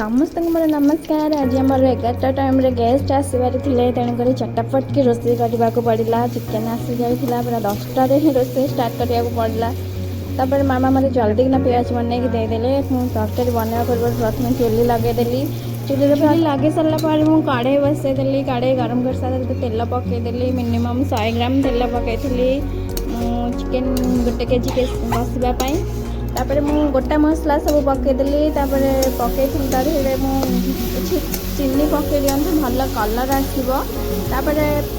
समस्त मोर नमस्कार। आज आम 11टा टाइम गेस्ट आसबार थे, तेणुक चटापट की रोषे करने को पड़ा। चिकेन आसी जाइए पूरा 10टारे ही रोषे स्टार्ट करने को पड़ा। तापर मामा मत जल्दी किना पियाज बनई देदेले। तरकारी बनवा पूर्व प्रथम चुली लगेदेली। चुली लगे सारा पर मुझे कड़े बसईदेली। कड़े गरम कर सारा तेल पकईदेली। मिनिमम 100 ग्राम तेल पकई चिकेन 1 केजी बसवाई। तापर मु गोटा मसला सब पकईदेली। पकई मुझे चीनी पकई दिंतु भल कलर आसो।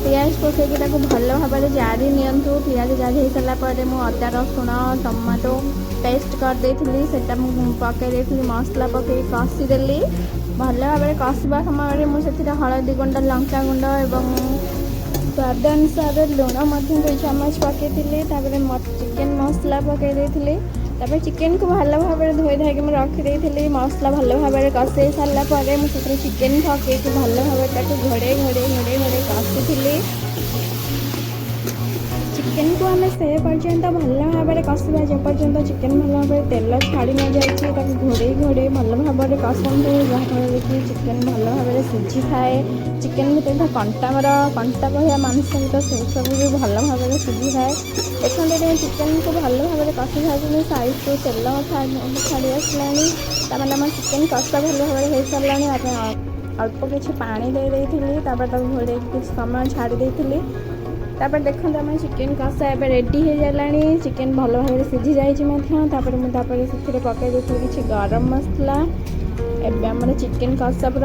पियाज पकईकी भल भाव जारी नियंतु। पियाज जारी हो सारापर मुझे अदा रसुण टमाटो पेस्ट करदे से पकई मसला पकई कषिदेली। भल भाव कषा समय मुझे हलदी गुंड लंका गुंड और स्वाद अनुसार लुण 2 चामच पकई। चिकेन मसला पकई। चिकेन को भल भाव धोई धाई रखी मसला भल भाव कषे सारापर मुझे चिकेन पकई भल भाव घोड़े घोड़े घोड़े घोड़े कषी। चिकेन को आम से पर्यंत भल भाव कषा जेपर्यंत चिकेन भल भाव तेल छाड़ी न जाए घोड़े घोड़े भल भाव कषु जहाँफल कि चिकेन भल भाव सीझी थाए। चिकेन भर कंटा भया मांस तो से सब भी भल भाव सीझी थाए। देखते चिकेन को भल भाव कषि था साइड को तेल छाड़ी आसला। आम चिकेन कषा भल भाव हो सारा। अल्प किसी पानी दे घोड़े कुछ समय छाड़ी देती। देखो आम चिकेन कषा ए रेडी हो गलानी। चिकेन भल भाव सीझी जाइए। पकई किसी गरम मसला। एवं चिकेन कषा पूरा